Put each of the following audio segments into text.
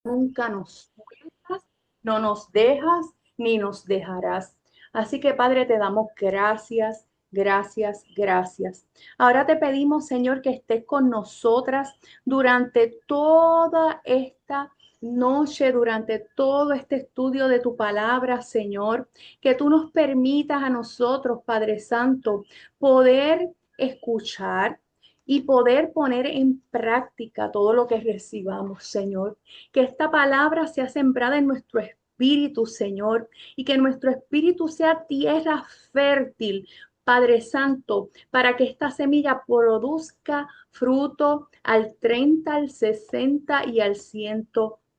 nunca nos sueltas, no nos dejas ni nos dejarás. Así que, Padre, te damos gracias, gracias, gracias. Ahora te pedimos, Señor, que estés con nosotras durante toda esta noche, durante todo este estudio de tu palabra, Señor, que tú nos permitas a nosotros, Padre Santo, poder escuchar y poder poner en práctica todo lo que recibamos, Señor. Que esta palabra sea sembrada en nuestro espíritu, Señor, y que nuestro espíritu sea tierra fértil, Padre Santo, para que esta semilla produzca fruto al 30, al 60 y al 100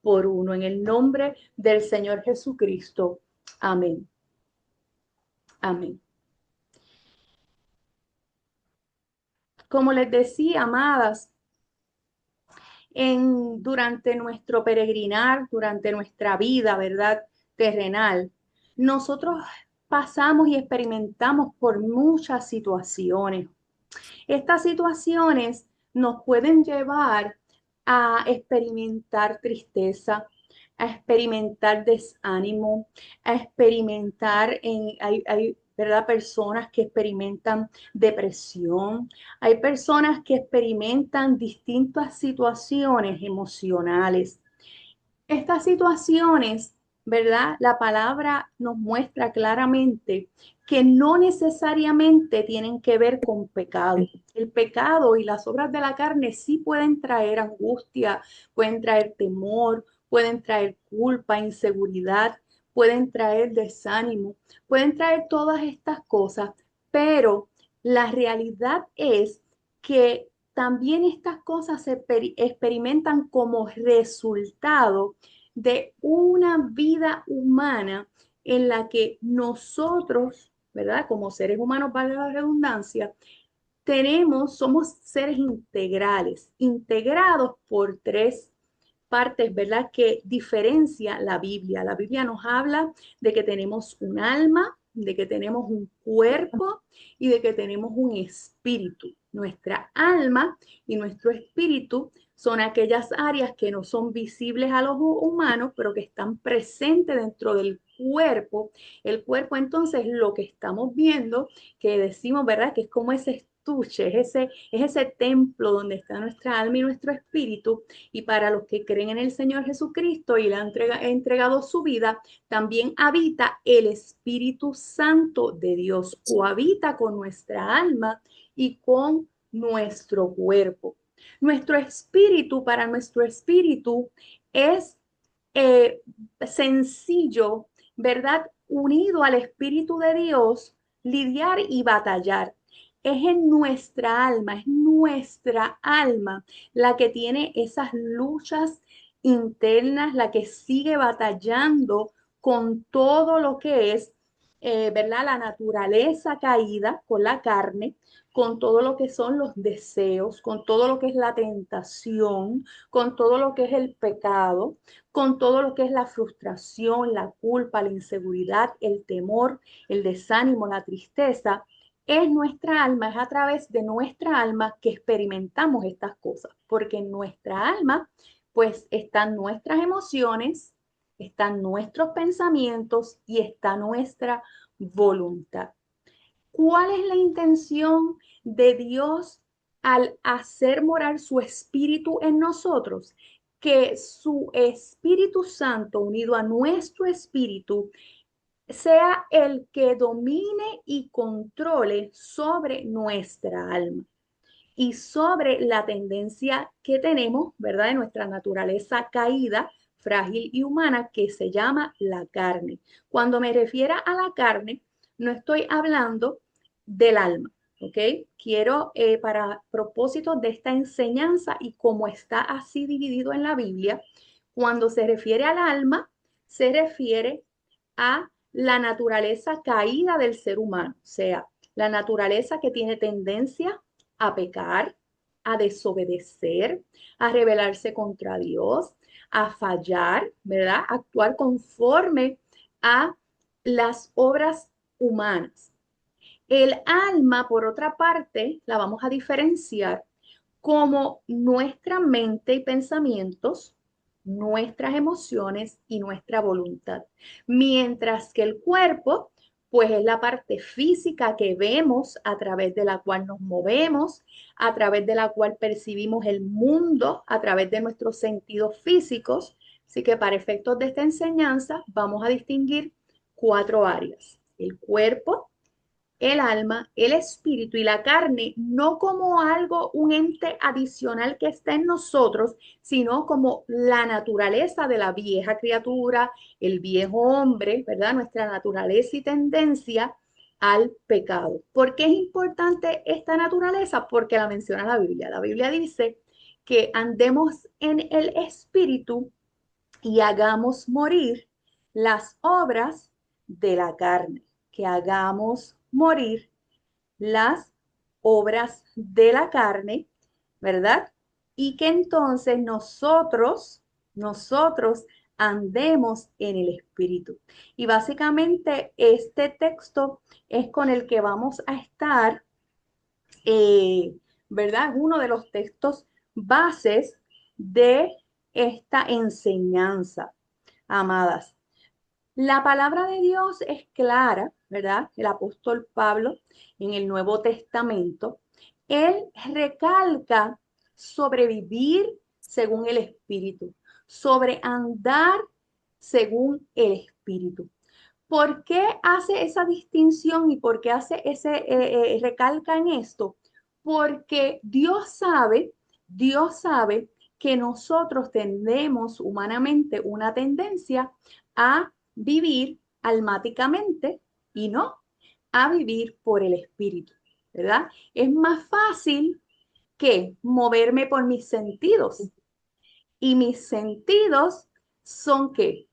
por uno. En el nombre del Señor Jesucristo. Amén. Amén. Como les decía, amadas, durante nuestro peregrinar, durante nuestra vida, ¿verdad? Terrenal, nosotros pasamos y experimentamos por muchas situaciones. Estas situaciones nos pueden llevar a experimentar tristeza, a experimentar desánimo, a experimentar, ¿verdad? Personas que experimentan depresión, hay personas que experimentan distintas situaciones emocionales. Estas situaciones, ¿verdad? La palabra nos muestra claramente que no necesariamente tienen que ver con pecado. El pecado y las obras de la carne sí pueden traer angustia, pueden traer temor, pueden traer culpa, inseguridad, pueden traer desánimo, pueden traer todas estas cosas, pero la realidad es que también estas cosas se experimentan como resultado de una vida humana en la que nosotros, ¿verdad? Como seres humanos, vale la redundancia, somos seres integrales, integrados por tres partes, ¿verdad? Que diferencia la Biblia. La Biblia nos habla de que tenemos un alma, de que tenemos un cuerpo y de que tenemos un espíritu. Nuestra alma y nuestro espíritu son aquellas áreas que no son visibles a los humanos, pero que están presentes dentro del cuerpo. El cuerpo, entonces, lo que estamos viendo, que decimos, ¿verdad? Que es como ese estuche, es ese templo donde está nuestra alma y nuestro espíritu. Y para los que creen en el Señor Jesucristo y le han entregado su vida, también habita el Espíritu Santo de Dios, cohabita con nuestra alma y con nuestro cuerpo. Para nuestro espíritu es sencillo, ¿verdad? Unido al Espíritu de Dios, lidiar y batallar. Es en es nuestra alma la que tiene esas luchas internas, la que sigue batallando con todo lo que es, ¿verdad? La naturaleza caída con la carne, con todo lo que son los deseos, con todo lo que es la tentación, con todo lo que es el pecado, con todo lo que es la frustración, la culpa, la inseguridad, el temor, el desánimo, la tristeza. Es nuestra alma, es a través de nuestra alma que experimentamos estas cosas, porque en nuestra alma pues están nuestras emociones, están nuestros pensamientos y está nuestra voluntad. ¿Cuál es la intención de Dios al hacer morar su espíritu en nosotros? Que su Espíritu Santo unido a nuestro espíritu sea el que domine y controle sobre nuestra alma y sobre la tendencia que tenemos, ¿verdad? De nuestra naturaleza caída, frágil y humana, que se llama la carne. Cuando me refiero a la carne, no estoy hablando del alma, ¿ok? Quiero, para propósitos de esta enseñanza y como está así dividido en la Biblia, cuando se refiere al alma, se refiere a la naturaleza caída del ser humano, o sea, la naturaleza que tiene tendencia a pecar, a desobedecer, a rebelarse contra Dios, a fallar, ¿verdad? A actuar conforme a las obras humanas. El alma, por otra parte, la vamos a diferenciar como nuestra mente y pensamientos, nuestras emociones y nuestra voluntad. Mientras que el cuerpo, pues es la parte física que vemos, a través de la cual nos movemos, a través de la cual percibimos el mundo, a través de nuestros sentidos físicos. Así que para efectos de esta enseñanza vamos a distinguir cuatro áreas: el cuerpo, el alma, el espíritu y la carne, no como algo, un ente adicional que está en nosotros, sino como la naturaleza de la vieja criatura, el viejo hombre, ¿verdad? Nuestra naturaleza y tendencia al pecado. ¿Por qué es importante esta naturaleza? Porque la menciona la Biblia. La Biblia dice que andemos en el espíritu y hagamos morir las obras de la carne, que hagamos morir las obras de la carne, ¿verdad? Y que entonces nosotros andemos en el Espíritu. Y básicamente este texto es con el que vamos a estar, eh, ¿verdad? Uno de los textos bases de esta enseñanza, amadas. La palabra de Dios es clara, ¿verdad? El apóstol Pablo en el Nuevo Testamento, él recalca sobre vivir según el Espíritu, sobre andar según el Espíritu. ¿Por qué hace esa distinción y por qué hace recalca en esto? Porque Dios sabe que nosotros tenemos humanamente una tendencia a vivir almáticamente y no a vivir por el Espíritu, ¿verdad? Es más fácil que moverme por mis sentidos. Y mis sentidos son ¿qué?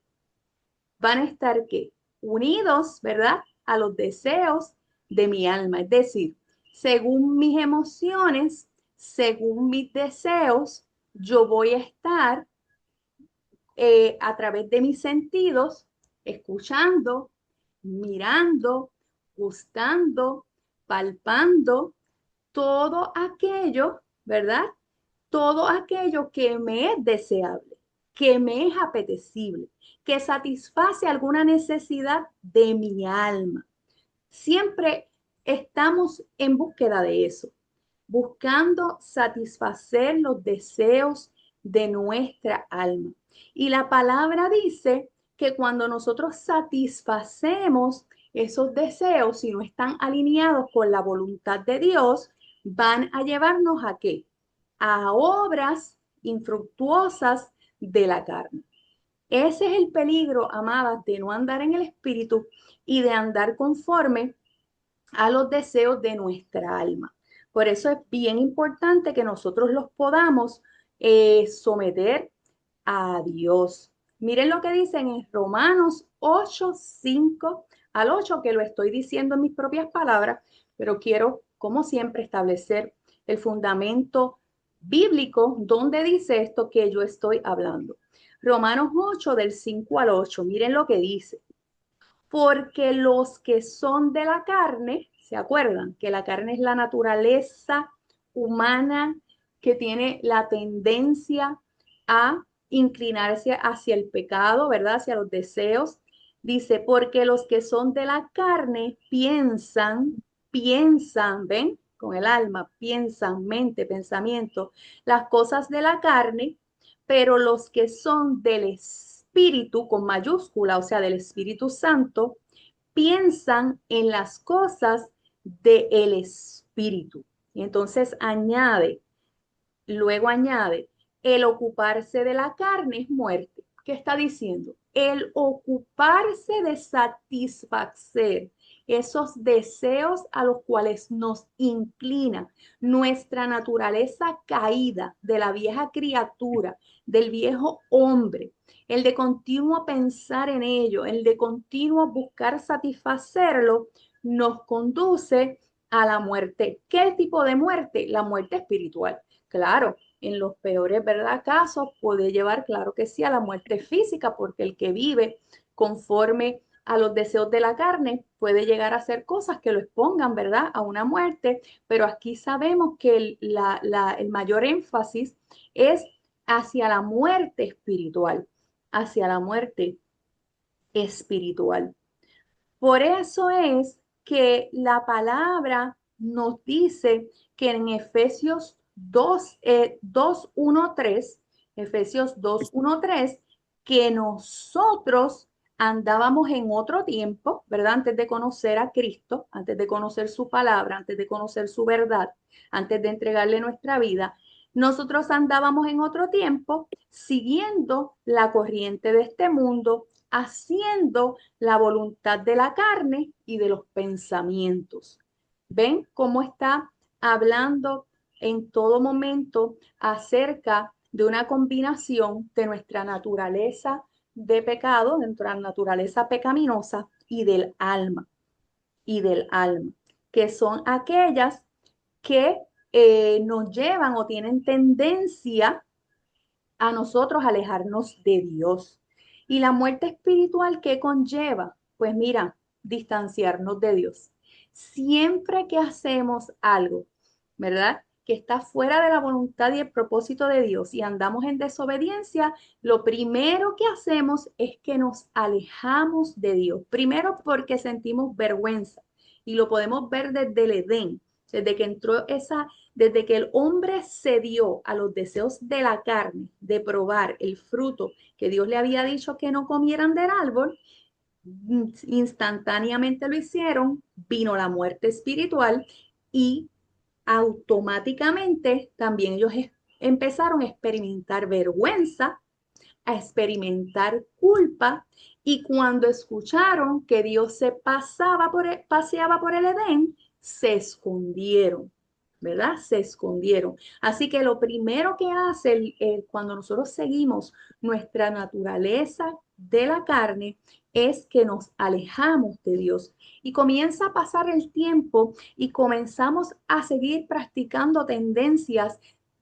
Van a estar ¿qué? Unidos, ¿verdad? A los deseos de mi alma. Es decir, según mis emociones, según mis deseos, yo voy a estar a través de mis sentidos, escuchando, mirando, gustando, palpando todo aquello, ¿verdad? Todo aquello que me es deseable, que me es apetecible, que satisface alguna necesidad de mi alma. Siempre estamos en búsqueda de eso, buscando satisfacer los deseos de nuestra alma. Y la palabra dice que cuando nosotros satisfacemos esos deseos, si no están alineados con la voluntad de Dios, van a llevarnos ¿a qué? A obras infructuosas de la carne. Ese es el peligro, amadas, de no andar en el espíritu y de andar conforme a los deseos de nuestra alma. Por eso es bien importante que nosotros los podamos someter a Dios. Miren lo que dicen en Romanos 8, 5 al 8, que lo estoy diciendo en mis propias palabras, pero quiero, como siempre, establecer el fundamento bíblico donde dice esto que yo estoy hablando. Romanos 8, del 5 al 8, miren lo que dice. Porque los que son de la carne, ¿se acuerdan? Que la carne es la naturaleza humana que tiene la tendencia a inclinarse hacia el pecado, ¿verdad? Hacia los deseos. Dice, porque los que son de la carne piensan, ¿ven? Con el alma, piensan, mente, pensamiento, las cosas de la carne, pero los que son del espíritu, con mayúscula, o sea, del Espíritu Santo, piensan en las cosas del espíritu. Y entonces luego añade, el ocuparse de la carne es muerte. ¿Qué está diciendo? El ocuparse de satisfacer esos deseos a los cuales nos inclina nuestra naturaleza caída de la vieja criatura, del viejo hombre, el de continuo pensar en ello, el de continuo buscar satisfacerlo, nos conduce a la muerte. ¿Qué tipo de muerte? La muerte espiritual. Claro, en los peores, ¿verdad? Casos puede llevar, claro que sí, a la muerte física, porque el que vive conforme a los deseos de la carne puede llegar a hacer cosas que lo expongan, ¿verdad? A una muerte, pero aquí sabemos que el mayor énfasis es hacia la muerte espiritual, hacia la muerte espiritual. Por eso es que la palabra nos dice que en Efesios 2:1-3, Efesios 2:1-3, que nosotros andábamos en otro tiempo, ¿verdad? Antes de conocer a Cristo, antes de conocer su palabra, antes de conocer su verdad, antes de entregarle nuestra vida, nosotros andábamos en otro tiempo siguiendo la corriente de este mundo, haciendo la voluntad de la carne y de los pensamientos. ¿Ven cómo está hablando en todo momento acerca de una combinación de nuestra naturaleza de pecado, de nuestra naturaleza pecaminosa y del alma, que son aquellas que nos llevan o tienen tendencia a nosotros alejarnos de Dios? Y la muerte espiritual, ¿qué conlleva? Pues mira, distanciarnos de Dios. Siempre que hacemos algo, ¿verdad? Que está fuera de la voluntad y el propósito de Dios y andamos en desobediencia, lo primero que hacemos es que nos alejamos de Dios. Primero porque sentimos vergüenza y lo podemos ver desde el Edén, desde que entró desde que el hombre cedió a los deseos de la carne, de probar el fruto que Dios le había dicho que no comieran del árbol, instantáneamente lo hicieron, vino la muerte espiritual y automáticamente también ellos empezaron a experimentar vergüenza, a experimentar culpa, y cuando escucharon que Dios paseaba por el Edén, se escondieron, ¿verdad? Se escondieron. Así que lo primero que hace cuando nosotros seguimos nuestra naturaleza de la carne es que nos alejamos de Dios y comienza a pasar el tiempo y comenzamos a seguir practicando tendencias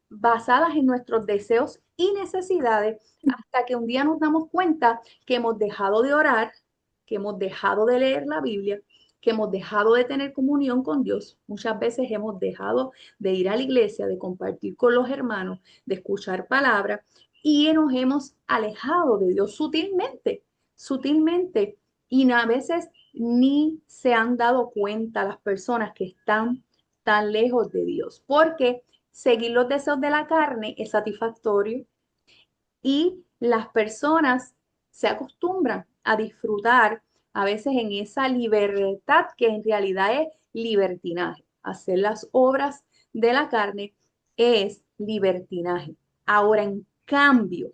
basadas en nuestros deseos y necesidades hasta que un día nos damos cuenta que hemos dejado de orar, que hemos dejado de leer la Biblia, que hemos dejado de tener comunión con Dios. Muchas veces hemos dejado de ir a la iglesia, de compartir con los hermanos, de escuchar palabras y nos hemos alejado de Dios sutilmente, sutilmente. Y a veces ni se han dado cuenta las personas que están tan lejos de Dios, porque seguir los deseos de la carne es satisfactorio y las personas se acostumbran a disfrutar a veces en esa libertad que en realidad es libertinaje. Hacer las obras de la carne es libertinaje. Ahora, en cambio,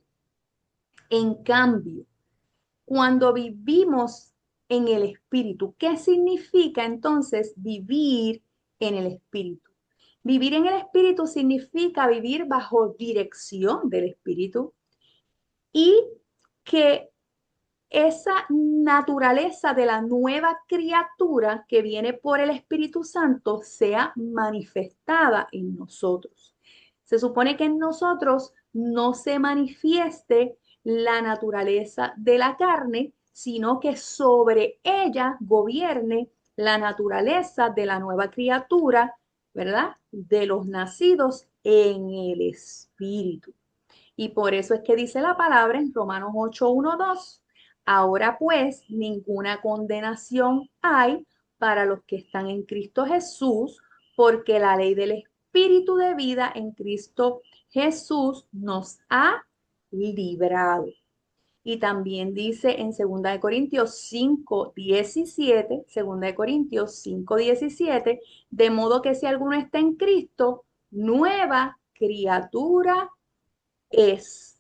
cuando vivimos en el espíritu, ¿qué significa entonces vivir en el espíritu? Vivir en el espíritu significa vivir bajo dirección del espíritu y que esa naturaleza de la nueva criatura que viene por el Espíritu Santo sea manifestada en nosotros. Se supone que en nosotros no se manifieste la naturaleza de la carne, sino que sobre ella gobierne la naturaleza de la nueva criatura, ¿verdad? De los nacidos en el Espíritu. Y por eso es que dice la palabra en Romanos 8:1-2, ahora pues ninguna condenación hay para los que están en Cristo Jesús, porque la ley del Espíritu de vida en Cristo Jesús nos ha librado. Y también dice en 2 Corintios 5:17, 2 Corintios 5:17, de modo que si alguno está en Cristo, nueva criatura es.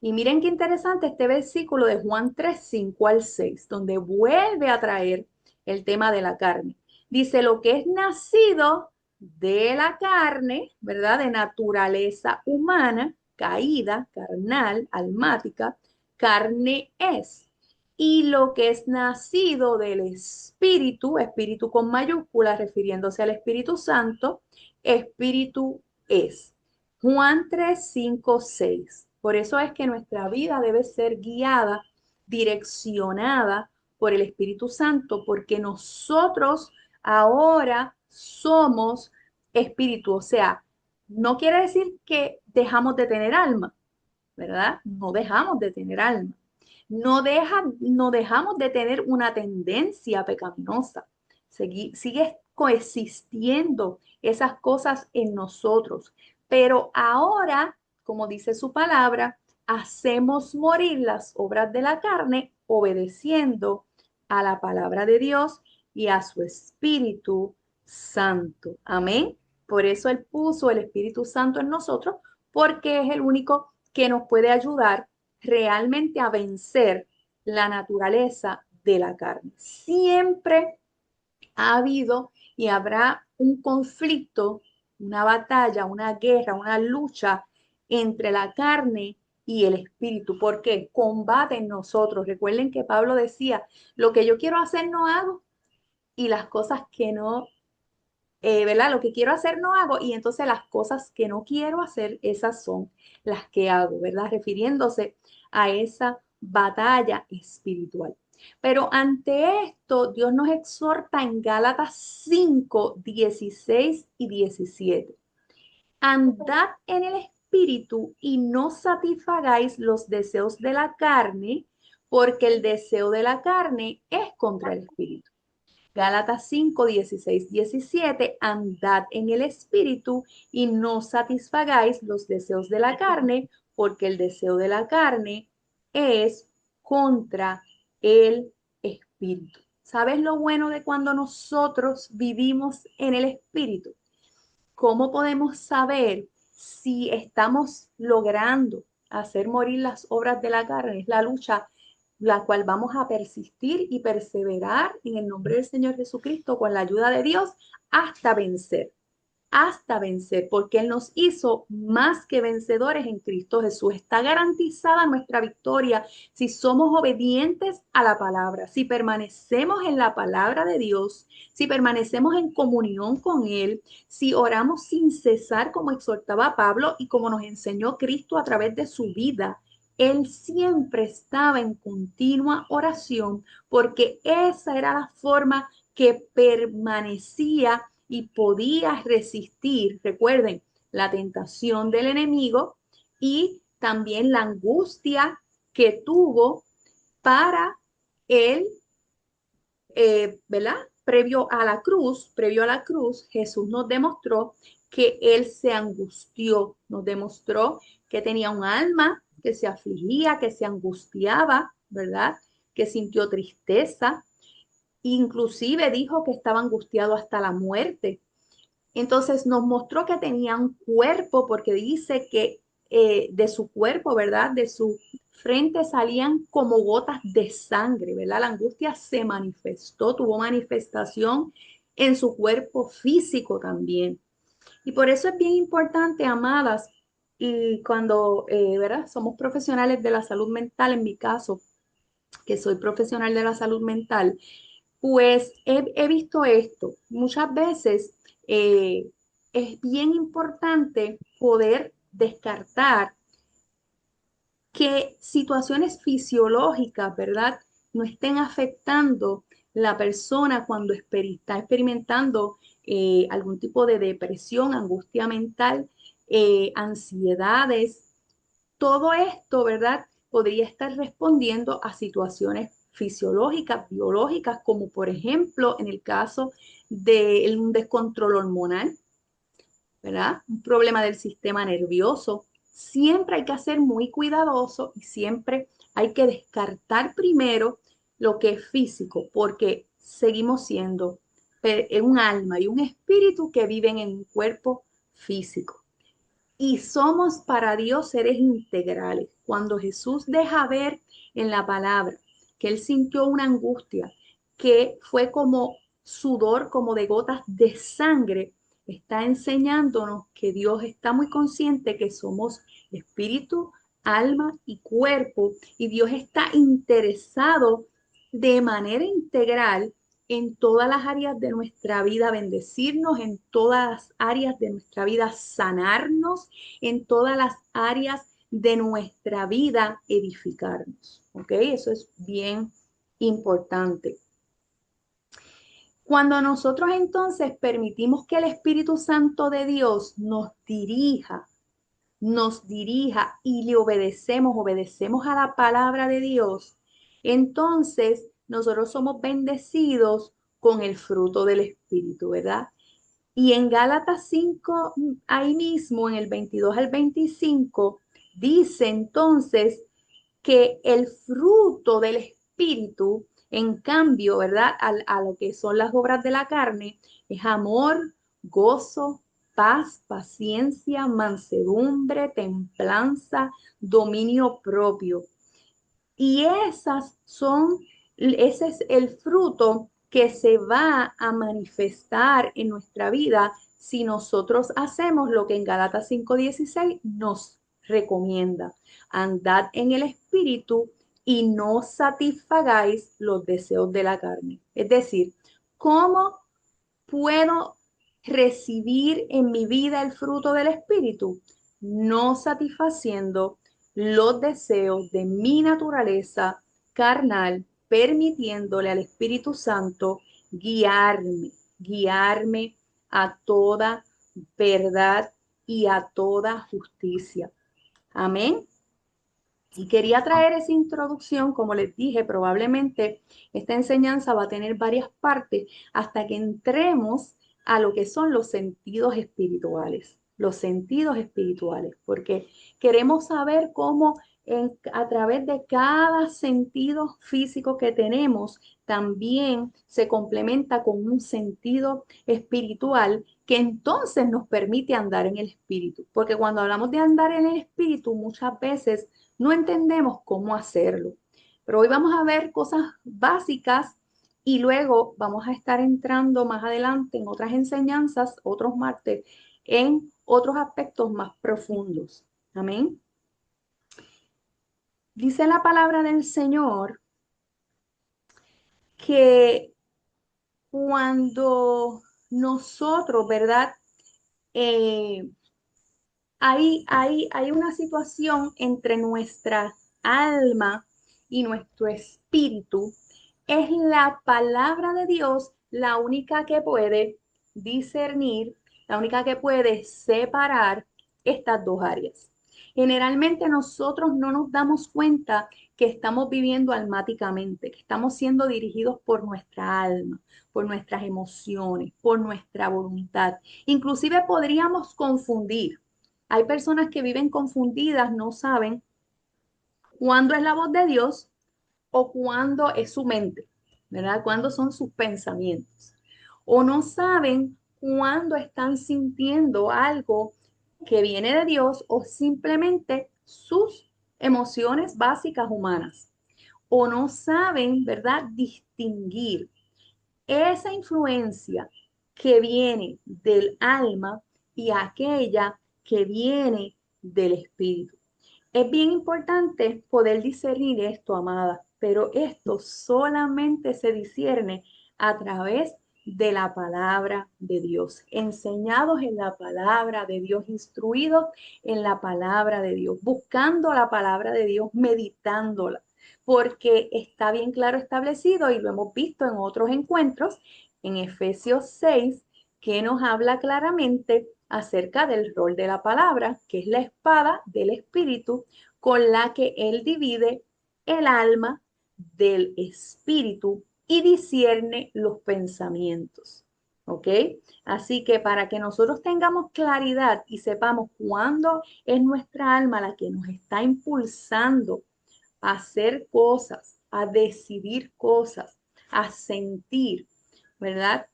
Y miren qué interesante este versículo de Juan 3:5-6, donde vuelve a traer el tema de la carne. Dice, lo que es nacido de la carne, ¿verdad? De naturaleza humana, caída, carnal, almática, carne es. Y lo que es nacido del Espíritu, Espíritu con mayúscula, refiriéndose al Espíritu Santo, Espíritu es. Juan 3:5-6. Por eso es que nuestra vida debe ser guiada, direccionada por el Espíritu Santo, porque nosotros ahora somos espíritu. O sea, no quiere decir que dejamos de tener alma, ¿verdad? No dejamos de tener alma. No dejamos de tener una tendencia pecaminosa. Sigue coexistiendo esas cosas en nosotros. Pero ahora, como dice su palabra, hacemos morir las obras de la carne obedeciendo a la palabra de Dios y a su Espíritu Santo. Amén. Por eso Él puso el Espíritu Santo en nosotros, porque es el único que nos puede ayudar realmente a vencer la naturaleza de la carne. Siempre ha habido y habrá un conflicto, una batalla, una guerra, una lucha entre la carne y el espíritu, porque combate en nosotros. Recuerden que Pablo decía, lo que yo quiero hacer no hago y las cosas que no, ¿verdad? Lo que quiero hacer no hago y entonces las cosas que no quiero hacer, esas son las que hago, ¿verdad? Refiriéndose a esa batalla espiritual. Pero ante esto, Dios nos exhorta en Gálatas 5, 16 y 17. Andad en el espíritu y no satisfagáis los deseos de la carne, porque el deseo de la carne es contra el espíritu. Gálatas 5, 16, 17, andad en el espíritu y no satisfagáis los deseos de la carne, porque el deseo de la carne es contra el espíritu. ¿Sabes lo bueno de cuando nosotros vivimos en el espíritu? ¿Cómo podemos saber si estamos logrando hacer morir las obras de la carne? Es la lucha la cual vamos a persistir y perseverar en el nombre del Señor Jesucristo con la ayuda de Dios hasta vencer, porque Él nos hizo más que vencedores en Cristo Jesús. Está garantizada nuestra victoria si somos obedientes a la palabra, si permanecemos en la palabra de Dios, si permanecemos en comunión con Él, si oramos sin cesar, como exhortaba Pablo y como nos enseñó Cristo a través de su vida. Él siempre estaba en continua oración porque esa era la forma que permanecía y podía resistir, recuerden, la tentación del enemigo y también la angustia que tuvo para él, ¿verdad? Previo a la cruz, Jesús nos demostró que él se angustió, nos demostró que tenía un alma que se afligía, que se angustiaba, ¿verdad? Que sintió tristeza, inclusive dijo que estaba angustiado hasta la muerte. Entonces nos mostró que tenía un cuerpo, porque dice que de su cuerpo, ¿verdad? De su frente salían como gotas de sangre, ¿verdad? La angustia se manifestó, tuvo manifestación en su cuerpo físico también. Y por eso es bien importante, amadas, y cuando, ¿verdad? Somos profesionales de la salud mental, en mi caso, que soy profesional de la salud mental, pues he visto esto. Muchas veces es bien importante poder descartar que situaciones fisiológicas, ¿verdad? No estén afectando la persona cuando está experimentando algún tipo de depresión, angustia mental, ansiedades. Todo esto, ¿verdad? Podría estar respondiendo a situaciones fisiológicas, biológicas, como por ejemplo en el caso de un descontrol hormonal, ¿verdad? Un problema del sistema nervioso. Siempre hay que ser muy cuidadoso y siempre hay que descartar primero lo que es físico, porque seguimos siendo un alma y un espíritu que viven en un cuerpo físico. Y somos para Dios seres integrales. Cuando Jesús deja ver en la palabra que Él sintió una angustia, que fue como sudor, como de gotas de sangre, está enseñándonos que Dios está muy consciente que somos espíritu, alma y cuerpo, y Dios está interesado de manera integral en todas las áreas de nuestra vida, bendecirnos en todas las áreas de nuestra vida, sanarnos en todas las áreas de nuestra vida, edificarnos. ¿Ok? Eso es bien importante. Cuando nosotros entonces permitimos que el Espíritu Santo de Dios nos dirija, nos dirija y le obedecemos a la palabra de Dios, entonces nosotros somos bendecidos con el fruto del Espíritu, ¿verdad? Y en Gálatas 5, ahí mismo, en el 22 al 25, dice entonces que el fruto del Espíritu, en cambio, ¿verdad? A lo que son las obras de la carne, es amor, gozo, paz, paciencia, mansedumbre, templanza, dominio propio. Y ese es el fruto que se va a manifestar en nuestra vida si nosotros hacemos lo que en Gálatas 5:16 nos recomienda. Andad en el espíritu y no satisfagáis los deseos de la carne. Es decir, ¿cómo puedo recibir en mi vida el fruto del espíritu? No satisfaciendo los deseos de mi naturaleza carnal, permitiéndole al Espíritu Santo guiarme a toda verdad y a toda justicia. Amén. Y quería traer esa introducción, como les dije, probablemente esta enseñanza va a tener varias partes hasta que entremos a lo que son los sentidos espirituales, porque queremos saber cómo a través de cada sentido físico que tenemos, también se complementa con un sentido espiritual que entonces nos permite andar en el espíritu, porque cuando hablamos de andar en el espíritu, muchas veces no entendemos cómo hacerlo. Pero hoy vamos a ver cosas básicas y luego vamos a estar entrando más adelante en otras enseñanzas, otros martes, en otros aspectos más profundos. Amén. Dice la palabra del Señor que cuando nosotros, ¿verdad? Eh, hay una situación entre nuestra alma y nuestro espíritu. Es la palabra de Dios la única que puede discernir, la única que puede separar estas dos áreas. Generalmente nosotros no nos damos cuenta que estamos viviendo almáticamente, que estamos siendo dirigidos por nuestra alma, por nuestras emociones, por nuestra voluntad. Inclusive podríamos confundir. Hay personas que viven confundidas, no saben cuándo es la voz de Dios o cuándo es su mente, ¿verdad? Cuándo son sus pensamientos. O no saben cuándo están sintiendo algo que viene de Dios o simplemente sus emociones básicas humanas. O no saben, ¿verdad?, distinguir esa influencia que viene del alma y aquella que viene del espíritu. Es bien importante poder discernir esto, amada, pero esto solamente se discierne a través de la palabra de Dios, enseñados en la palabra de Dios, instruidos en la palabra de Dios, buscando la palabra de Dios, meditándola, porque está bien claro establecido y lo hemos visto en otros encuentros, en Efesios 6, que nos habla claramente acerca del rol de la palabra, que es la espada del espíritu con la que él divide el alma del espíritu y discierne los pensamientos. ¿Ok? Así que para que nosotros tengamos claridad y sepamos cuándo es nuestra alma la que nos está impulsando a hacer cosas, a decidir cosas, a sentir, ¿verdad?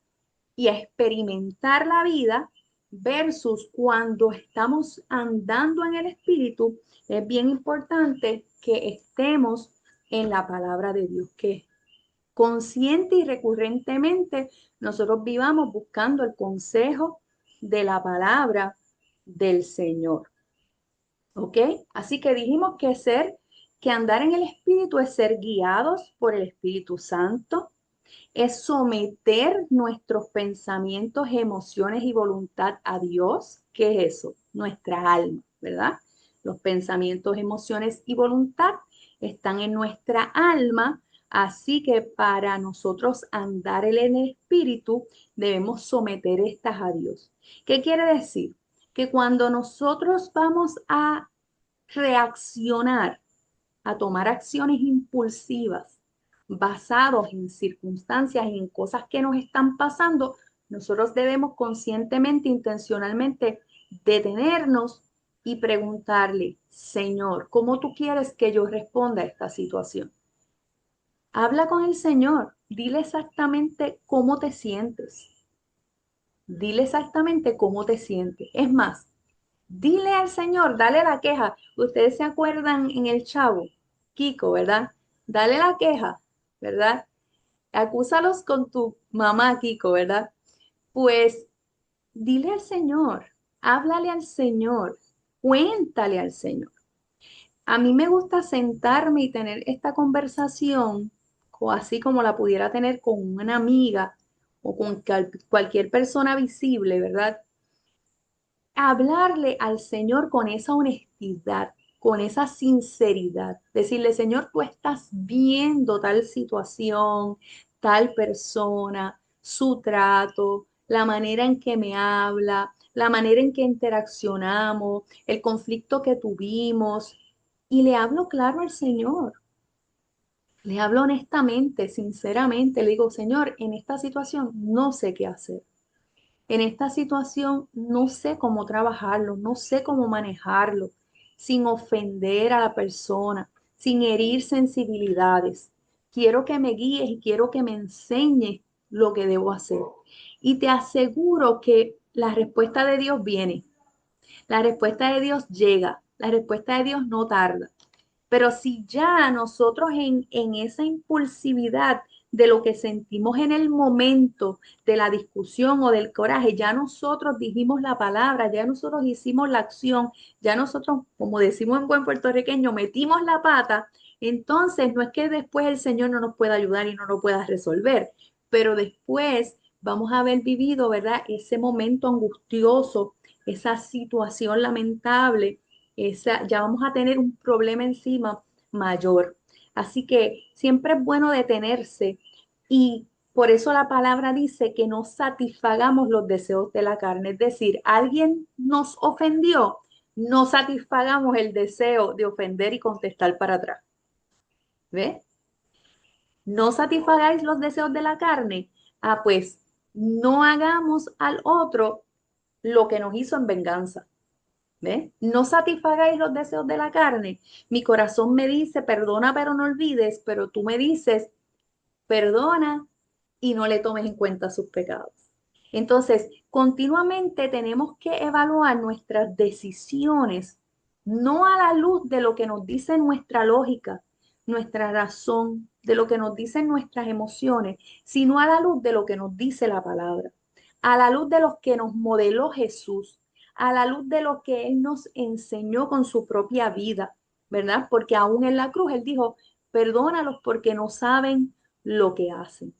Y a experimentar la vida versus cuando estamos andando en el espíritu, es bien importante que estemos en la palabra de Dios, que consciente y recurrentemente nosotros vivamos buscando el consejo de la palabra del Señor. ¿Ok? Así que dijimos que andar en el Espíritu es ser guiados por el Espíritu Santo, es someter nuestros pensamientos, emociones y voluntad a Dios. ¿Qué es eso? Nuestra alma, ¿verdad? Los pensamientos, emociones y voluntad están en nuestra alma, así que para nosotros andar en el Espíritu debemos someter estas a Dios. ¿Qué quiere decir? que cuando nosotros vamos a reaccionar, a tomar acciones impulsivas basados en circunstancias y en cosas que nos están pasando, nosotros debemos conscientemente, intencionalmente detenernos y preguntarle, Señor, ¿cómo tú quieres que yo responda a esta situación? Habla con el Señor, dile exactamente cómo te sientes, dile exactamente cómo te sientes. Es más, dile al Señor, dale la queja. Ustedes se acuerdan en el Chavo, Kiko, ¿verdad? Dale la queja, ¿verdad? Acúsalos con tu mamá, Kiko, ¿verdad? Pues dile al Señor, háblale al Señor, cuéntale al Señor. A mí me gusta sentarme y tener esta conversación, así como la pudiera tener con una amiga o con cualquier persona visible, ¿verdad? Hablarle al Señor con esa honestidad, con esa sinceridad. Decirle, Señor, tú estás viendo tal situación, tal persona, su trato, la manera en que me habla, la manera en que interaccionamos, el conflicto que tuvimos. Y le hablo claro al Señor. Le hablo honestamente, sinceramente. Le digo, Señor, en esta situación no sé qué hacer. En esta situación no sé cómo trabajarlo, no sé cómo manejarlo, sin ofender a la persona, sin herir sensibilidades. Quiero que me guíes y quiero que me enseñes lo que debo hacer. Y te aseguro que la respuesta de Dios viene, la respuesta de Dios llega, la respuesta de Dios no tarda. Pero si ya nosotros en esa impulsividad de lo que sentimos en el momento de la discusión o del coraje, ya nosotros dijimos la palabra, ya nosotros hicimos la acción, ya nosotros, como decimos en buen puertorriqueño, metimos la pata, entonces no es que después el Señor no nos pueda ayudar y no nos pueda resolver, pero después vamos a haber vivido, ¿verdad? Ese momento angustioso, esa situación lamentable, ya vamos a tener un problema encima mayor. Así que siempre es bueno detenerse y por eso la palabra dice que no satisfagamos los deseos de la carne. Es decir, alguien nos ofendió, no satisfagamos el deseo de ofender y contestar para atrás. ¿Ve? No satisfagáis los deseos de la carne. Ah, pues no hagamos al otro lo que nos hizo en venganza. ¿Ves? No satisfagáis los deseos de la carne. Mi corazón me dice, perdona, pero no olvides, pero tú me dices, perdona y no le tomes en cuenta sus pecados. Entonces, continuamente tenemos que evaluar nuestras decisiones, no a la luz de lo que nos dice nuestra lógica, nuestra razón, de lo que nos dicen nuestras emociones, sino a la luz de lo que nos dice la palabra, a la luz de lo que nos modeló Jesús, a la luz de lo que Él nos enseñó con su propia vida, ¿verdad? Porque aún en la cruz Él dijo, perdónalos porque no saben lo que hacen.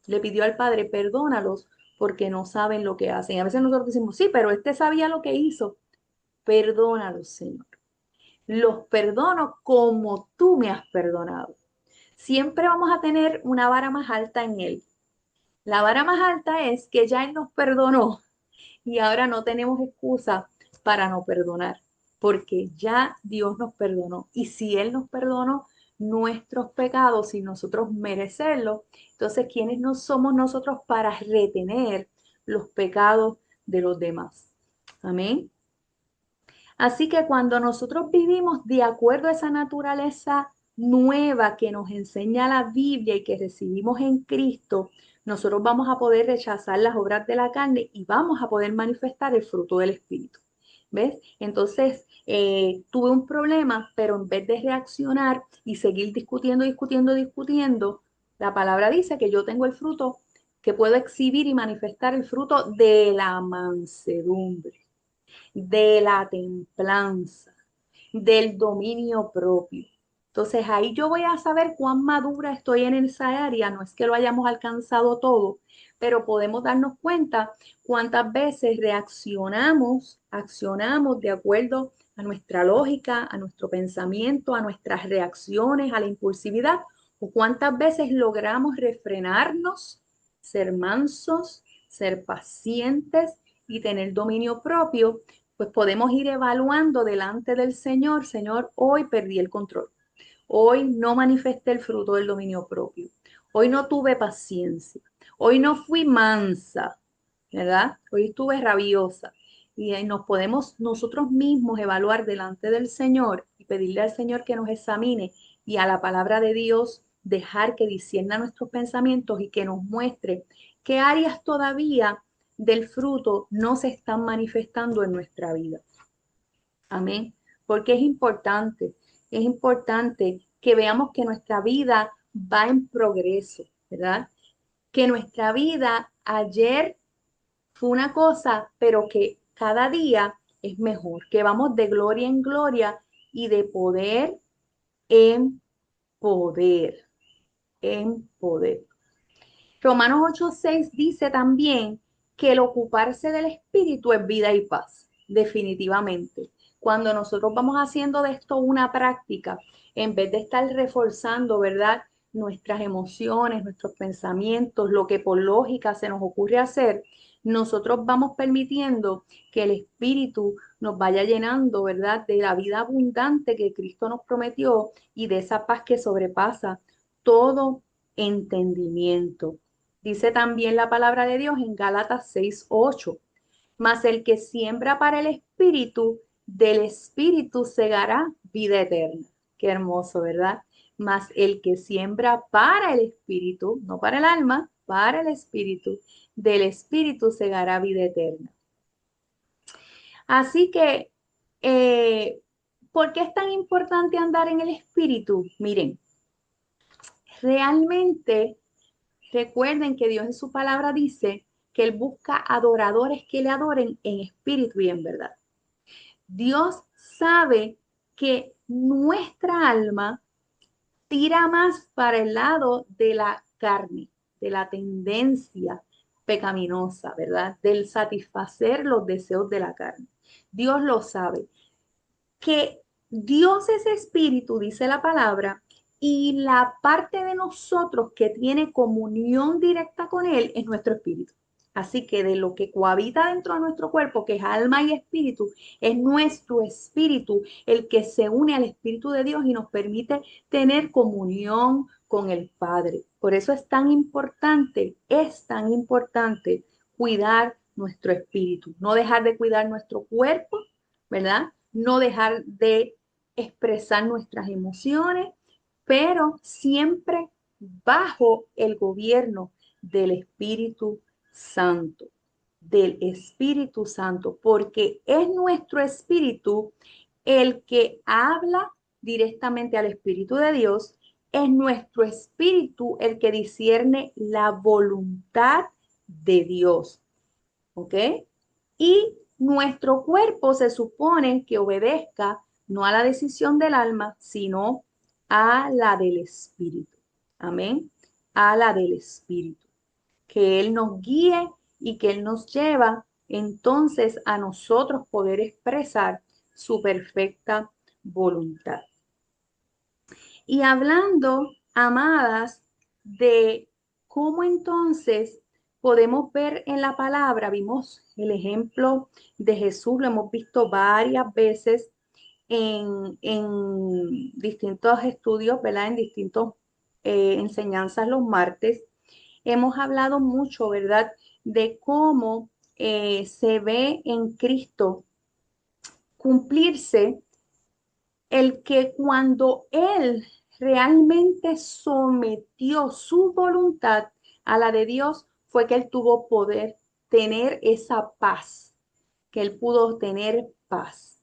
Le pidió al Padre, perdónalos porque no saben lo que hacen. A veces nosotros decimos, sí, pero este sabía lo que hizo. Perdónalos, Señor. Los perdono como tú me has perdonado. Siempre vamos a tener una vara más alta en Él. La vara más alta es que ya Él nos perdonó y ahora no tenemos excusa para no perdonar, porque ya Dios nos perdonó. Y si Él nos perdonó nuestros pecados sin nosotros merecerlo, entonces, ¿quiénes no somos nosotros para retener los pecados de los demás? Amén. Así que cuando nosotros vivimos de acuerdo a esa naturaleza nueva que nos enseña la Biblia y que recibimos en Cristo, nosotros vamos a poder rechazar las obras de la carne y vamos a poder manifestar el fruto del Espíritu. ¿Ves? Entonces, tuve un problema, pero en vez de reaccionar y seguir discutiendo, discutiendo, discutiendo, la palabra dice que yo tengo el fruto, que puedo exhibir y manifestar el fruto de la mansedumbre, de la templanza, del dominio propio. Entonces ahí yo voy a saber cuán madura estoy en esa área. No es que lo hayamos alcanzado todo, pero podemos darnos cuenta cuántas veces reaccionamos, accionamos de acuerdo a nuestra lógica, a nuestro pensamiento, a nuestras reacciones, a la impulsividad, o cuántas veces logramos refrenarnos, ser mansos, ser pacientes y tener dominio propio pues podemos ir evaluando delante del Señor. Señor, hoy perdí el control. Hoy no manifesté el fruto del dominio propio. Hoy no tuve paciencia. Hoy no fui mansa, ¿verdad? Hoy estuve rabiosa. Y ahí nos podemos nosotros mismos evaluar delante del Señor y pedirle al Señor que nos examine y a la palabra de Dios dejar que discierna nuestros pensamientos y que nos muestre qué áreas todavía del fruto no se están manifestando en nuestra vida. Amén. Porque es importante que veamos que nuestra vida va en progreso, ¿verdad? Que nuestra vida ayer fue una cosa, pero que cada día es mejor, que vamos de gloria en gloria y de poder en poder, en poder. Romanos 8:6 dice también que el ocuparse del espíritu es vida y paz, definitivamente. Cuando nosotros vamos haciendo de esto una práctica, en vez de estar reforzando, ¿verdad? Nuestras emociones, nuestros pensamientos, lo que por lógica se nos ocurre hacer, nosotros vamos permitiendo que el espíritu nos vaya llenando, ¿verdad? De la vida abundante que Cristo nos prometió y de esa paz que sobrepasa todo entendimiento. Dice también la palabra de Dios en Gálatas 6:8. Mas el que siembra para el espíritu, del espíritu segará vida eterna. Qué hermoso, ¿verdad? Mas el que siembra para el espíritu, no para el alma, para el espíritu, del espíritu segará vida eterna. Así que, ¿por qué es tan importante andar en el espíritu? Miren, realmente recuerden que Dios en su palabra dice que Él busca adoradores que le adoren en espíritu y en verdad. Dios sabe que nuestra alma tira más para el lado de la carne, de la tendencia pecaminosa, ¿verdad? Del satisfacer los deseos de la carne. Dios lo sabe. Que Dios es espíritu, dice la palabra, y la parte de nosotros que tiene comunión directa con Él es nuestro espíritu. Así que de lo que cohabita dentro de nuestro cuerpo, que es alma y espíritu, es nuestro espíritu el que se une al Espíritu de Dios y nos permite tener comunión con el Padre. Por eso es tan importante cuidar nuestro espíritu, no dejar de cuidar nuestro cuerpo, ¿verdad? No dejar de expresar nuestras emociones, pero siempre bajo el gobierno del Espíritu Santo, del Espíritu Santo, porque es nuestro espíritu el que habla directamente al Espíritu de Dios, es nuestro espíritu el que discierne la voluntad de Dios, ¿ok? Y nuestro cuerpo se supone que obedezca no a la decisión del alma, sino a la del espíritu. Amén. A la del espíritu. Que Él nos guíe y que Él nos lleva entonces a nosotros poder expresar su perfecta voluntad. Y hablando, amadas, de cómo entonces podemos ver en la palabra, vimos el ejemplo de Jesús, lo hemos visto varias veces en distintos estudios, ¿verdad? En distintos enseñanzas los martes. Hemos hablado mucho, ¿verdad? De cómo se ve en Cristo cumplirse el que cuando Él realmente sometió su voluntad a la de Dios, fue que Él tuvo poder tener esa paz, que Él pudo tener paz.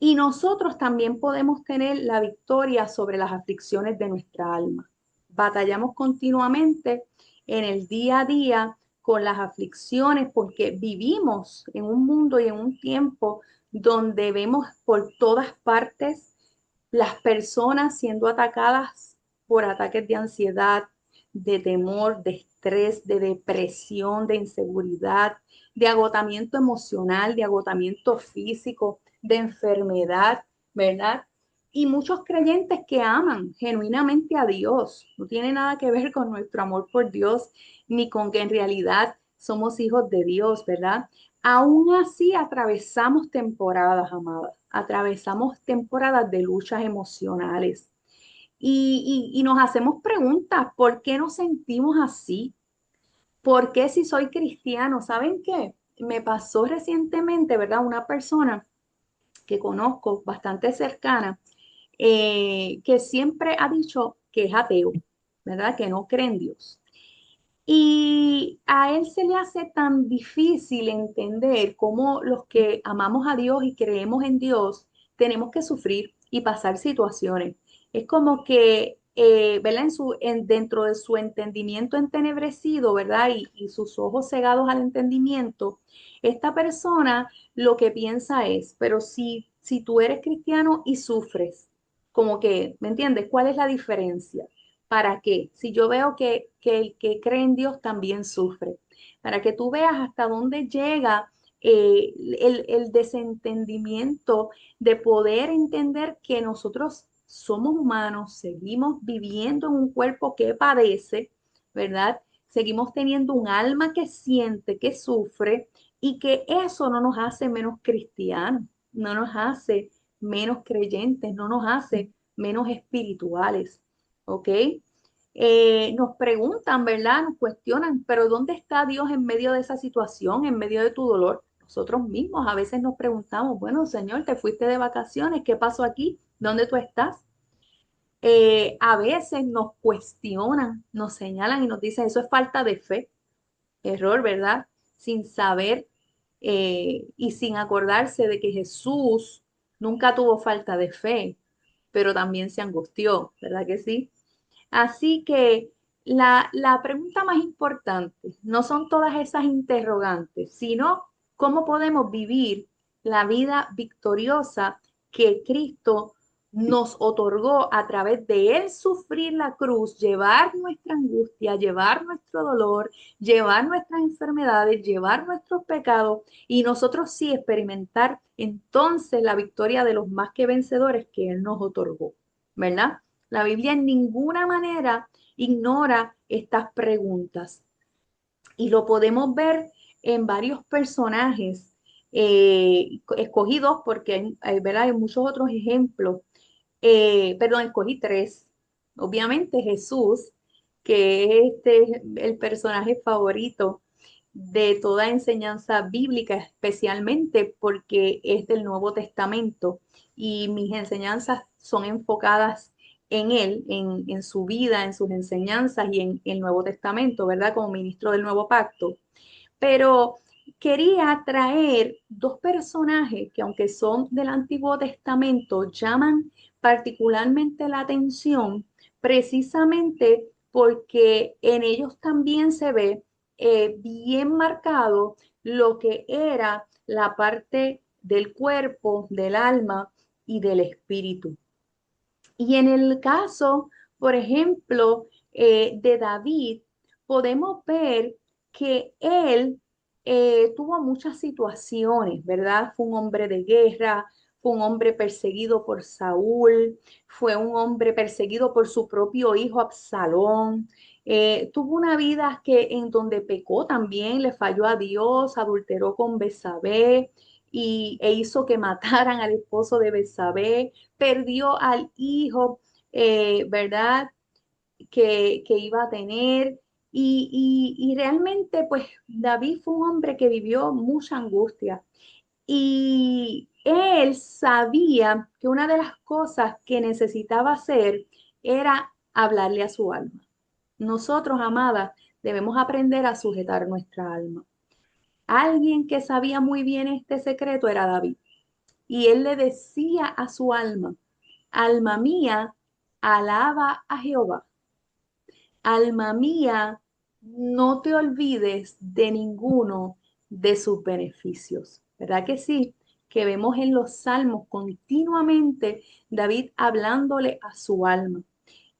Y nosotros también podemos tener la victoria sobre las aflicciones de nuestra alma. Batallamos continuamente en el día a día con las aflicciones porque vivimos en un mundo y en un tiempo donde vemos por todas partes las personas siendo atacadas por ataques de ansiedad, de temor, de estrés, de depresión, de inseguridad, de agotamiento emocional, de agotamiento físico, de enfermedad, ¿verdad? Y muchos creyentes que aman genuinamente a Dios. No tiene nada que ver con nuestro amor por Dios, ni con que en realidad somos hijos de Dios, ¿verdad? Aún así, atravesamos temporadas, amadas, atravesamos temporadas de luchas emocionales y nos hacemos preguntas, ¿por qué nos sentimos así? ¿Por qué si soy cristiano? ¿Saben qué? Me pasó recientemente, ¿verdad? Una persona que conozco bastante cercana, que siempre ha dicho que es ateo, ¿verdad? Que no cree en Dios. Y a él se le hace tan difícil entender cómo los que amamos a Dios y creemos en Dios tenemos que sufrir y pasar situaciones. Es como que, ¿verdad? Dentro de su entendimiento entenebrecido, ¿verdad? Y sus ojos cegados al entendimiento, esta persona lo que piensa es, pero si tú eres cristiano y sufres, como que, ¿me entiendes? ¿Cuál es la diferencia? ¿Para qué? Si yo veo que el que cree en Dios también sufre, para que tú veas hasta dónde llega el desentendimiento de poder entender que nosotros somos humanos, seguimos viviendo en un cuerpo que padece, ¿verdad? Seguimos teniendo un alma que siente, que sufre y que eso no nos hace menos cristianos, no nos hace menos creyentes, no nos hace menos espirituales. ¿Ok? Nos preguntan, ¿verdad? Nos cuestionan, pero ¿dónde está Dios en medio de esa situación, en medio de tu dolor? Nosotros mismos a veces nos preguntamos, bueno, Señor, te fuiste de vacaciones, ¿qué pasó aquí? ¿Dónde tú estás? A veces nos cuestionan, nos señalan y nos dicen, eso es falta de fe, error, ¿verdad? Sin saber y sin acordarse de que Jesús nunca tuvo falta de fe, pero también se angustió, ¿verdad que sí? Así que la pregunta más importante no son todas esas interrogantes, sino cómo podemos vivir la vida victoriosa que Cristo nos otorgó a través de Él sufrir la cruz, llevar nuestra angustia, llevar nuestro dolor, llevar nuestras enfermedades, llevar nuestros pecados y nosotros sí experimentar entonces la victoria de los más que vencedores que Él nos otorgó, ¿verdad? La Biblia en ninguna manera ignora estas preguntas y lo podemos ver en varios personajes escogidos porque ¿verdad? Hay muchos otros ejemplos. Perdón, escogí tres. Obviamente Jesús, que es el personaje favorito de toda enseñanza bíblica, especialmente porque es del Nuevo Testamento y mis enseñanzas son enfocadas en él, en su vida, en sus enseñanzas y en el Nuevo Testamento, ¿verdad? Como ministro del Nuevo Pacto. Pero quería traer dos personajes que aunque son del Antiguo Testamento, llaman particularmente la atención precisamente porque en ellos también se ve bien marcado lo que era la parte del cuerpo, del alma y del espíritu. Y en el caso, por ejemplo, de David, podemos ver que él tuvo muchas situaciones, ¿verdad? Fue un hombre de guerra, fue un hombre perseguido por Saúl, fue un hombre perseguido por su propio hijo Absalón. Tuvo una vida en donde pecó también, le falló a Dios, adulteró con Betsabé e hizo que mataran al esposo de Betsabé, perdió al hijo, ¿verdad? Que iba a tener. Y realmente, pues David fue un hombre que vivió mucha angustia. Y él sabía que una de las cosas que necesitaba hacer era hablarle a su alma. Nosotros, amadas, debemos aprender a sujetar nuestra alma. Alguien que sabía muy bien este secreto era David. Y él le decía a su alma, alma mía, alaba a Jehová. Alma mía, no te olvides de ninguno de sus beneficios. ¿Verdad que sí? Que vemos en los salmos continuamente David hablándole a su alma.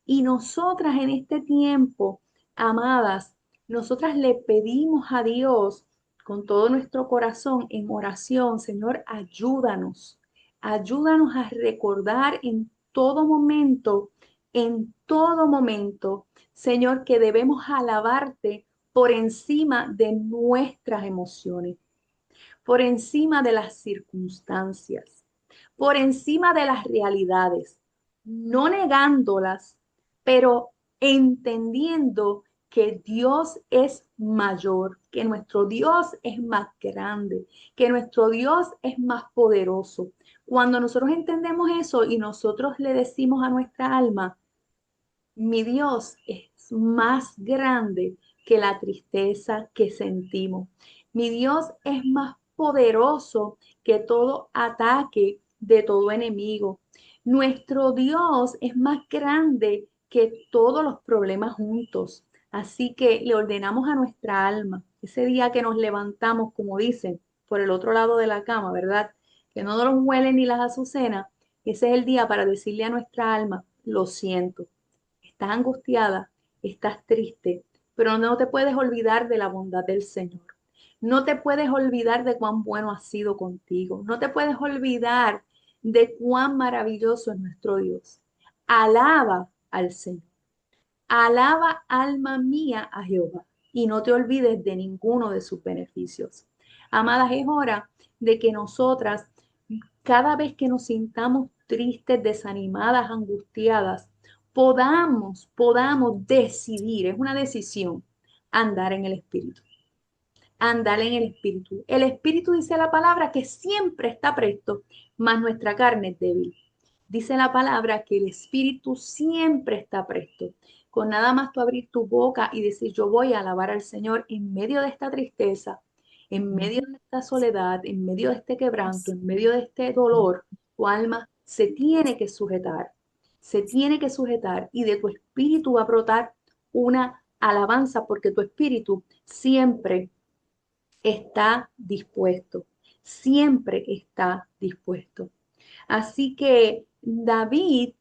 Y nosotras en este tiempo, amadas, nosotras le pedimos a Dios con todo nuestro corazón en oración, Señor, ayúdanos, ayúdanos a recordar en todo momento, Señor, que debemos alabarte por encima de nuestras emociones, por encima de las circunstancias, por encima de las realidades, no negándolas, pero entendiendo que Dios es mayor, que nuestro Dios es más grande, que nuestro Dios es más poderoso. Cuando nosotros entendemos eso y nosotros le decimos a nuestra alma, mi Dios es más grande que la tristeza que sentimos. Mi Dios es más poderoso que todo ataque de todo enemigo. Nuestro Dios es más grande que todos los problemas juntos. Así que le ordenamos a nuestra alma, ese día que nos levantamos, como dicen, por el otro lado de la cama, ¿verdad? Que no nos huelen ni las azucenas. Ese es el día para decirle a nuestra alma, lo siento. Estás angustiada, estás triste, pero no te puedes olvidar de la bondad del Señor. No te puedes olvidar de cuán bueno ha sido contigo. No te puedes olvidar de cuán maravilloso es nuestro Dios. Alaba al Señor. Alaba, alma mía, a Jehová, y no te olvides de ninguno de sus beneficios. Amadas, es hora de que nosotras, cada vez que nos sintamos tristes, desanimadas, angustiadas, podamos decidir, es una decisión, andar en el Espíritu. Andar en el Espíritu. El Espíritu dice la palabra que siempre está presto, mas nuestra carne es débil. Dice la palabra que el Espíritu siempre está presto. Con nada más tú abrir tu boca y decir, yo voy a alabar al Señor en medio de esta tristeza, en medio de esta soledad, en medio de este quebranto, en medio de este dolor, tu alma se tiene que sujetar, se tiene que sujetar y de tu espíritu va a brotar una alabanza porque tu espíritu siempre está dispuesto, siempre está dispuesto. Así que David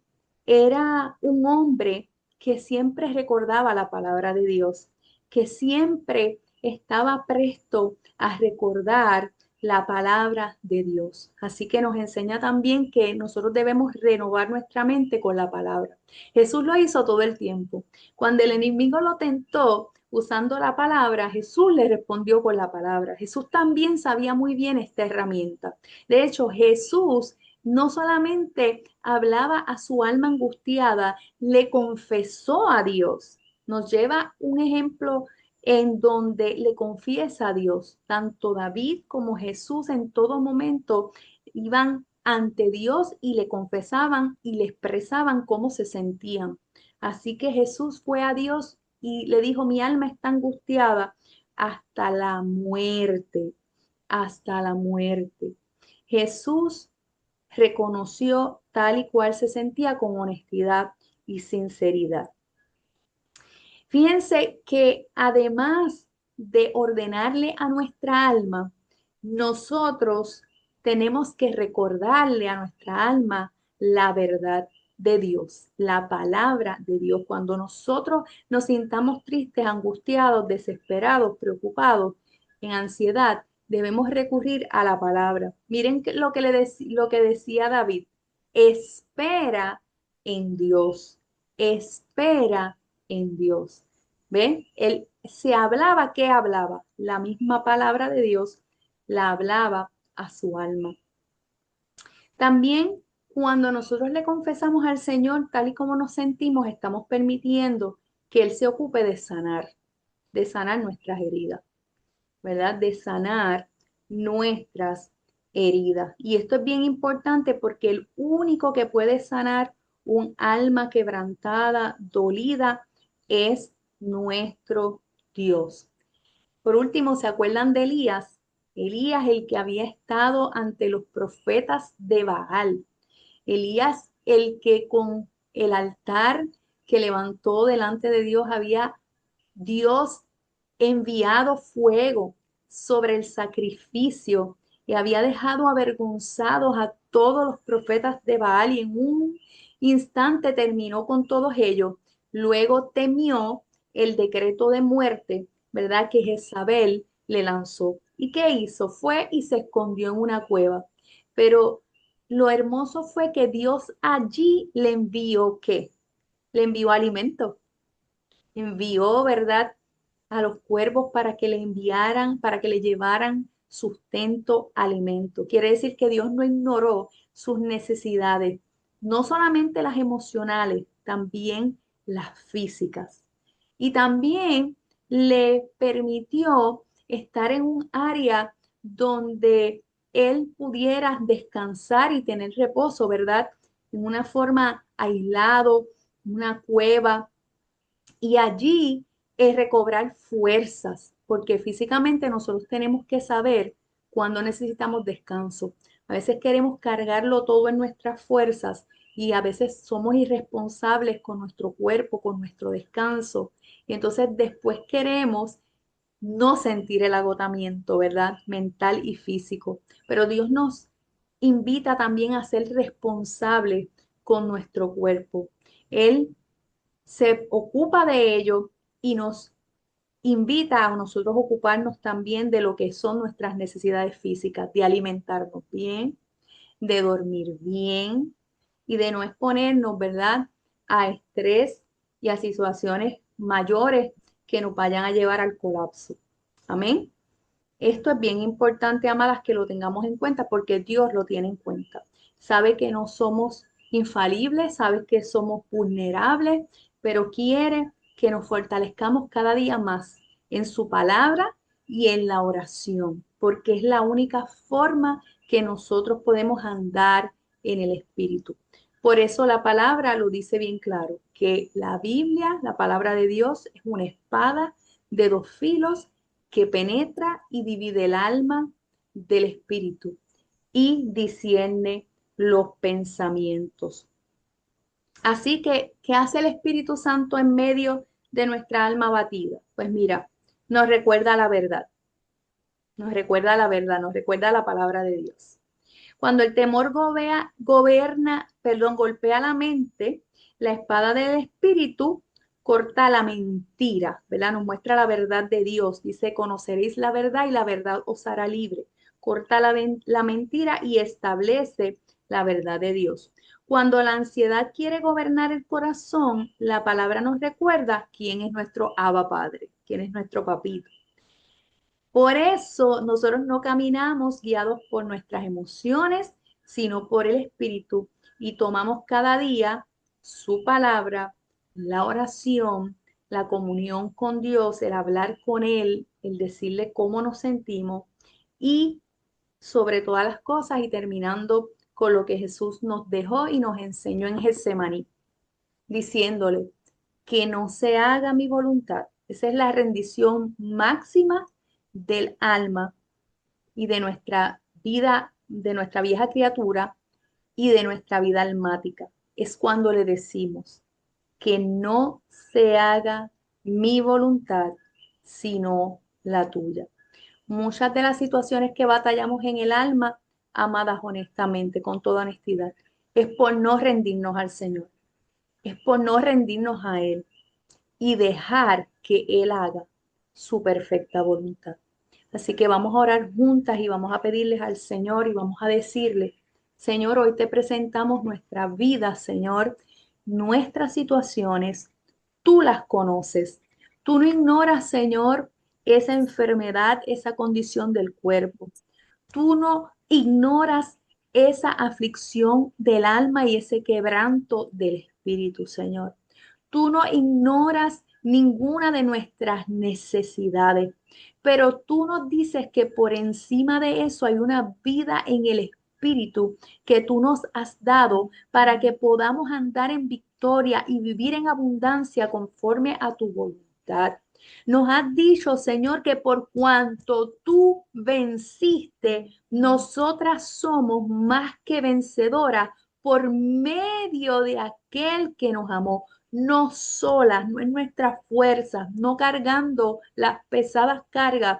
era un hombre que siempre recordaba la palabra de Dios, que siempre estaba presto a recordar la palabra de Dios. Así que nos enseña también que nosotros debemos renovar nuestra mente con la palabra. Jesús lo hizo todo el tiempo. Cuando el enemigo lo tentó usando la palabra, Jesús le respondió con la palabra. Jesús también sabía muy bien esta herramienta. De hecho, Jesús no solamente hablaba a su alma angustiada, le confesó a Dios. Nos lleva un ejemplo en donde le confiesa a Dios. Tanto David como Jesús en todo momento iban ante Dios y le confesaban y le expresaban cómo se sentían. Así que Jesús fue a Dios y le dijo, mi alma está angustiada hasta la muerte, hasta la muerte. Jesús reconoció tal y cual se sentía con honestidad y sinceridad. Fíjense que además de ordenarle a nuestra alma, nosotros tenemos que recordarle a nuestra alma la verdad de Dios, la palabra de Dios. Cuando nosotros nos sintamos tristes, angustiados, desesperados, preocupados, en ansiedad, debemos recurrir a la palabra. Miren lo que decía David. Espera en Dios. Espera en Dios. ¿Ven? Él se hablaba, ¿qué hablaba? La misma palabra de Dios la hablaba a su alma. También cuando nosotros le confesamos al Señor tal y como nos sentimos, estamos permitiendo que Él se ocupe de sanar nuestras heridas, ¿verdad? De sanar nuestras heridas. Y esto es bien importante porque el único que puede sanar un alma quebrantada, dolida, es nuestro Dios. Por último, ¿se acuerdan de Elías? Elías, el que había estado ante los profetas de Baal. Elías, el que con el altar que levantó delante de Dios había Dios enviado fuego sobre el sacrificio y había dejado avergonzados a todos los profetas de Baal y en un instante terminó con todos ellos. Luego temió el decreto de muerte, ¿verdad? Que Jezabel le lanzó. ¿Y qué hizo? Fue y se escondió en una cueva. Pero lo hermoso fue que Dios allí le envió, ¿qué? Le envió alimento, envió, ¿verdad? A los cuervos para que le enviaran, para que le llevaran sustento, alimento. Quiere decir que Dios no ignoró sus necesidades, no solamente las emocionales, también las físicas. Y también le permitió estar en un área donde él pudiera descansar y tener reposo, ¿verdad? En una forma aislado, una cueva, y allí es recobrar fuerzas, porque físicamente nosotros tenemos que saber cuándo necesitamos descanso. A veces queremos cargarlo todo en nuestras fuerzas y a veces somos irresponsables con nuestro cuerpo, con nuestro descanso. Y entonces después queremos no sentir el agotamiento, ¿verdad? Mental y físico. Pero Dios nos invita también a ser responsables con nuestro cuerpo. Él se ocupa de ello y nos invita a nosotros ocuparnos también de lo que son nuestras necesidades físicas, de alimentarnos bien, de dormir bien y de no exponernos, ¿verdad?, a estrés y a situaciones mayores que nos vayan a llevar al colapso. Amén. Esto es bien importante, amadas, que lo tengamos en cuenta porque Dios lo tiene en cuenta. Sabe que no somos infalibles, sabe que somos vulnerables, pero quiere que nos fortalezcamos cada día más en su palabra y en la oración, porque es la única forma que nosotros podemos andar en el Espíritu. Por eso la palabra lo dice bien claro, que la Biblia, la palabra de Dios, es una espada de dos filos que penetra y divide el alma del espíritu y discierne los pensamientos. Así que, ¿qué hace el Espíritu Santo en medio de nuestra alma abatida? Pues mira, nos recuerda la verdad, nos recuerda la verdad, nos recuerda la palabra de Dios. Cuando el temor golpea la mente, la espada del espíritu corta la mentira, ¿verdad? Nos muestra la verdad de Dios. Dice, conoceréis la verdad y la verdad os hará libre. Corta la mentira y establece la verdad de Dios. Cuando la ansiedad quiere gobernar el corazón, la palabra nos recuerda quién es nuestro Abba Padre, quién es nuestro papito. Por eso nosotros no caminamos guiados por nuestras emociones, sino por el Espíritu y tomamos cada día su palabra, la oración, la comunión con Dios, el hablar con Él, el decirle cómo nos sentimos y sobre todas las cosas y terminando con lo que Jesús nos dejó y nos enseñó en Getsemaní, diciéndole que no se haga mi voluntad. Esa es la rendición máxima del alma y de nuestra vida, de nuestra vieja criatura y de nuestra vida almática. Es cuando le decimos que no se haga mi voluntad, sino la tuya. Muchas de las situaciones que batallamos en el alma, amadas honestamente, con toda honestidad, es por no rendirnos al Señor, es por no rendirnos a Él y dejar que Él haga su perfecta voluntad. Así que vamos a orar juntas y vamos a pedirles al Señor y vamos a decirle, Señor, hoy te presentamos nuestra vida, Señor, nuestras situaciones, tú las conoces. Tú no ignoras, Señor, esa enfermedad, esa condición del cuerpo. Tú no ignoras esa aflicción del alma y ese quebranto del espíritu, Señor. Tú no ignoras ninguna de nuestras necesidades, pero tú nos dices que por encima de eso hay una vida en el espíritu que tú nos has dado para que podamos andar en victoria y vivir en abundancia conforme a tu voluntad. Nos has dicho, Señor, que por cuanto tú venciste, nosotras somos más que vencedoras por medio de aquel que nos amó, no solas, no en nuestras fuerzas, no cargando las pesadas cargas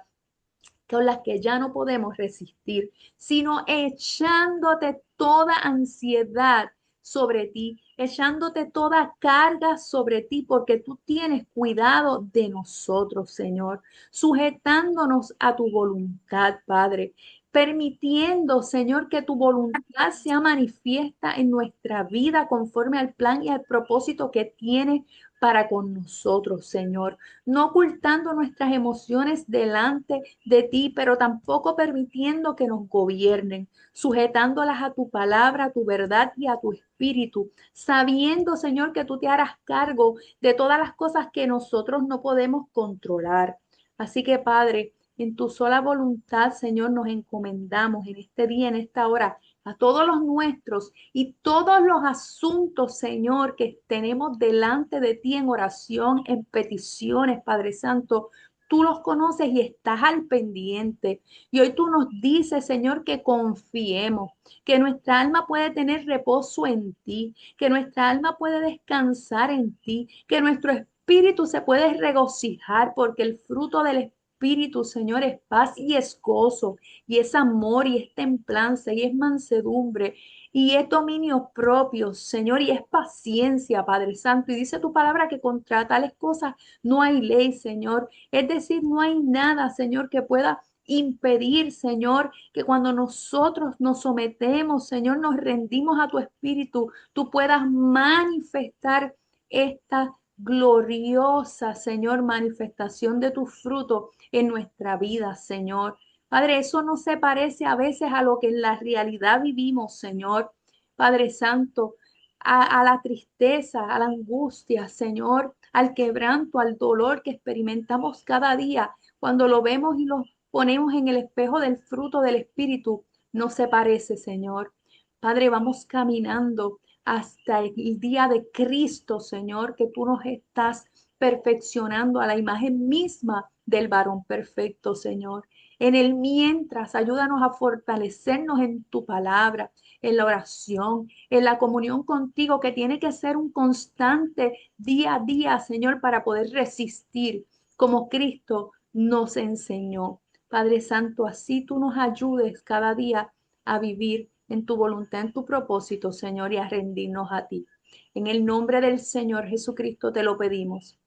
con las que ya no podemos resistir, sino echándote toda ansiedad sobre ti, echándote toda carga sobre ti, porque tú tienes cuidado de nosotros, Señor, sujetándonos a tu voluntad, Padre, permitiendo, Señor, que tu voluntad sea manifiesta en nuestra vida conforme al plan y al propósito que tienes para con nosotros, Señor, no ocultando nuestras emociones delante de ti, pero tampoco permitiendo que nos gobiernen, sujetándolas a tu palabra, a tu verdad y a tu espíritu, sabiendo, Señor, que tú te harás cargo de todas las cosas que nosotros no podemos controlar. Así que, Padre, en tu sola voluntad, Señor, nos encomendamos en este día, en esta hora, a todos los nuestros y todos los asuntos, Señor, que tenemos delante de ti en oración, en peticiones, Padre Santo. Tú los conoces y estás al pendiente. Y hoy tú nos dices, Señor, que confiemos, que nuestra alma puede tener reposo en ti, que nuestra alma puede descansar en ti, que nuestro espíritu se puede regocijar porque el fruto del espíritu, Señor, es paz y es gozo y es amor y es templanza y es mansedumbre y es dominio propio, Señor, y es paciencia, Padre Santo. Y dice tu palabra que contra tales cosas no hay ley, Señor. Es decir, no hay nada, Señor, que pueda impedir, Señor, que cuando nosotros nos sometemos, Señor, nos rendimos a tu espíritu, tú puedas manifestar esta gloriosa, Señor, manifestación de tu fruto en nuestra vida, Señor. Padre, eso no se parece a veces a lo que en la realidad vivimos, Señor. Padre Santo, a la tristeza, a la angustia, Señor, al quebranto, al dolor que experimentamos cada día cuando lo vemos y lo ponemos en el espejo del fruto del Espíritu, no se parece, Señor. Padre, vamos caminando hasta el día de Cristo, Señor, que tú nos estás perfeccionando a la imagen misma del varón perfecto, Señor. En el mientras, ayúdanos a fortalecernos en tu palabra, en la oración, en la comunión contigo, que tiene que ser un constante día a día, Señor, para poder resistir como Cristo nos enseñó. Padre Santo, así tú nos ayudes cada día a vivir en tu voluntad, en tu propósito, Señor, y a rendirnos a ti. En el nombre del Señor Jesucristo te lo pedimos.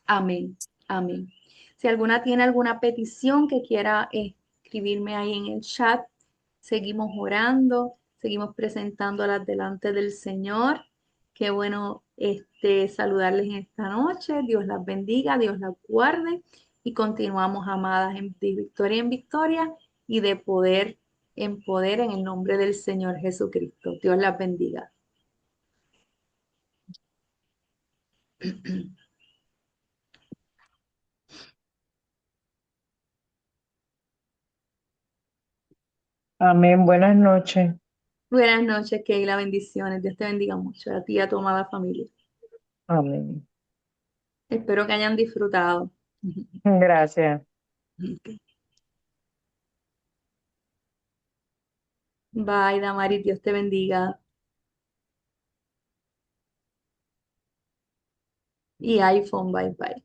Amén. Amén. Si alguna tiene alguna petición que quiera escribirme ahí en el chat, seguimos orando, seguimos presentándolas delante del Señor. Qué bueno saludarles en esta noche. Dios las bendiga, Dios las guarde y continuamos amadas de victoria en victoria y de poder en poder en el nombre del Señor Jesucristo. Dios las bendiga. Amén, buenas noches. Buenas noches, Keila, bendiciones. Dios te bendiga mucho, a ti y a tu amada familia. Amén. Espero que hayan disfrutado. Gracias. Bye, Damari, Dios te bendiga. Y iPhone, bye bye.